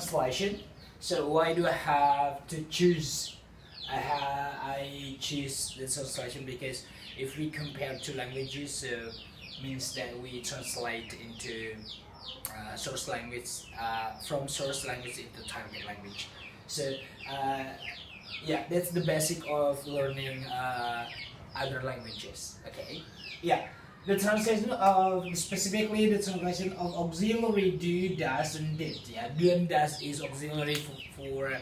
translation. So why do I have to choose? I choose the translation because if we compare two languages, so means that we translate into source language from source language into target language. So yeah, that's the basic of learning other languages. Okay, yeah. The translation of specifically the translation of auxiliary do, does, and did. Yeah, do and does is auxiliary for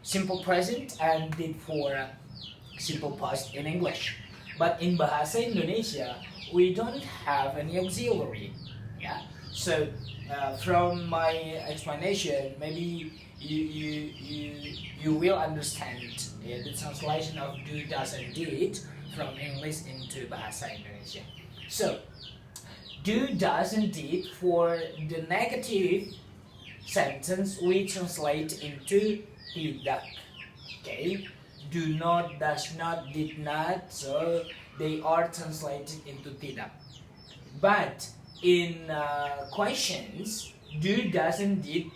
simple present and did for simple past in English. But in Bahasa Indonesia, we don't have any auxiliary. Yeah. So from my explanation, maybe you will understand the translation of do, does, and did from English into Bahasa Indonesia. So, do, does, and did for the negative sentence we translate into tidak. Okay, do not, does not, did not, so they are translated into tidak. But in questions, do, does, and did,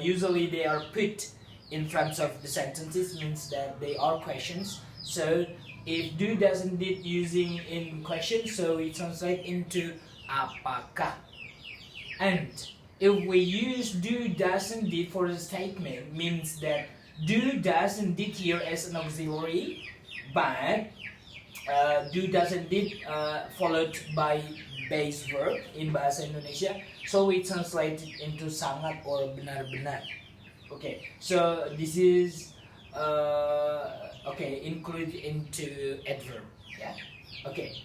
usually they are put in front of the sentences, means that they are questions. So if do, does, and did using in question, so we translate into apakah. And if we use do, does, and did for the statement, means that do, does, and did here as an auxiliary, but do, does, and did followed by base verb in Bahasa Indonesia, so we translate it into sangat or benar-benar. Okay, so this is included into adverb. Yeah. Okay.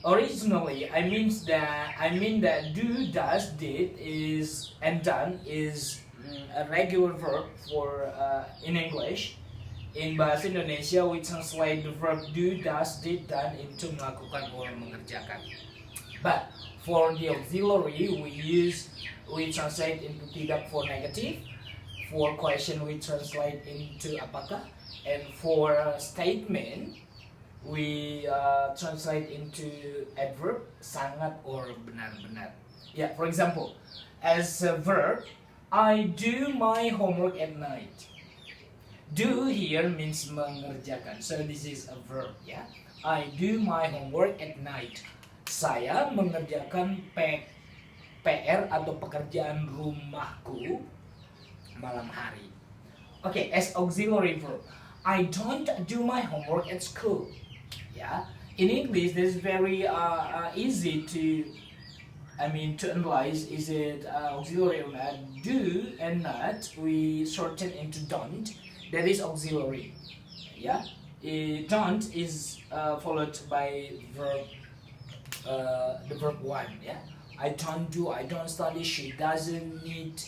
Originally, I mean that do, does, did is and done is a regular verb for in English. In Bahasa Indonesia, we translate the verb do, does, did, done into melakukan or mengerjakan. But for the auxiliary, we translate into tidak for negative. For question, we translate into apakah. And for statement, we translate into adverb, sangat or benar-benar. Yeah, for example, as a verb, I do my homework at night. Do here means mengerjakan, so this is a verb. Yeah, I do my homework at night. Saya mengerjakan PR atau pekerjaan rumahku malam hari. Okay, as auxiliary verb, I don't do my homework at school. Yeah, in English, this is very easy to analyze. Is it auxiliary or not? Do and not we shorten into don't. That is auxiliary. Yeah, don't is followed by verb. The verb one. Yeah, I don't do. I don't study. She doesn't need.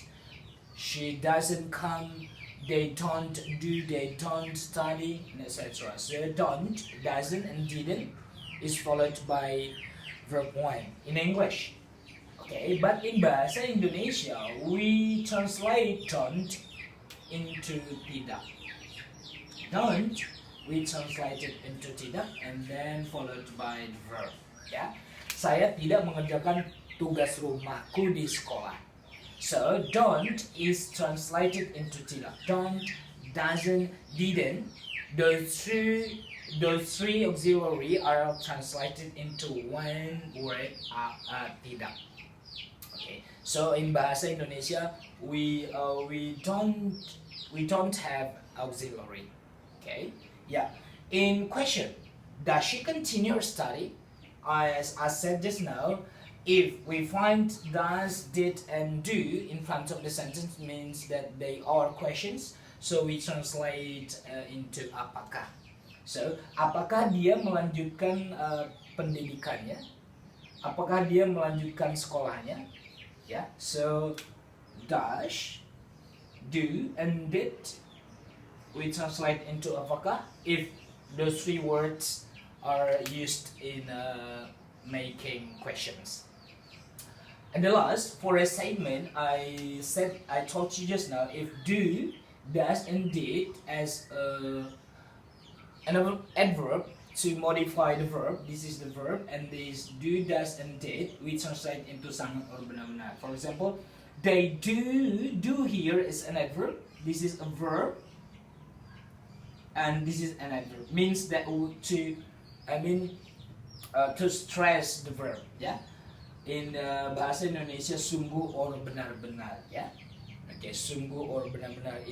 She doesn't come, they don't do, they don't study, etc. So don't, doesn't, and didn't is followed by verb 1 in English. Okay, but in Bahasa Indonesia, we translate don't into tidak. Don't, we translate it into tidak and then followed by the verb. Ya, saya tidak mengerjakan tugas rumahku di sekolah. So don't is translated into tidak. Don't, doesn't, didn't. Those three auxiliary are translated into one word tidak. Okay. So in Bahasa Indonesia we don't have auxiliary. Okay. Yeah. In question, does she continue her study? As I said just now, if we find does, did, and do in front of the sentence, means that they are questions, so we translate into apakah. So, apakah dia melanjutkan pendidikannya? Apakah dia melanjutkan sekolahnya? Yeah. So, does, do, and did we translate into apakah if those three words are used in making questions. And the last, for a statement, I told you just now, if do, does, and did as an adverb to modify the verb, this is the verb, and this do, does, and did, we translate into sangat or benar-benar. For example, They do. Do here is an adverb. This is a verb, and this is an adverb. Means that to stress the verb. Yeah. In bahasa Indonesia, sungguh or benar-benar. Yeah. Okay, sungguh or benar-benar.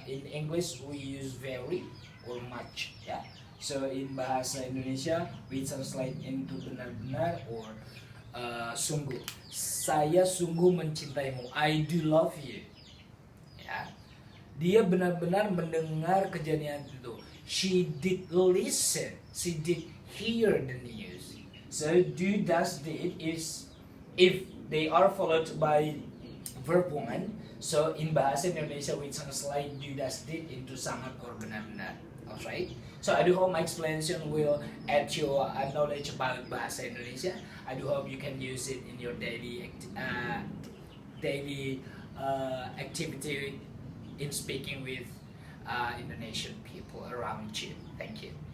In English we use very or much. Yeah. So in bahasa Indonesia we translate into benar-benar or sungguh. Saya sungguh mencintaimu. I do love you. Ya. Dia benar-benar mendengar kejadian itu. She did listen. She did hear the news. So do, does, did is if they are followed by verb 1. So in bahasa Indonesia we translate do, does, did into sangat or benar-benar. Alright. So I do hope my explanation will add your knowledge about bahasa Indonesia. I do hope you can use it in your daily activity in speaking with Indonesian people around you. Thank you.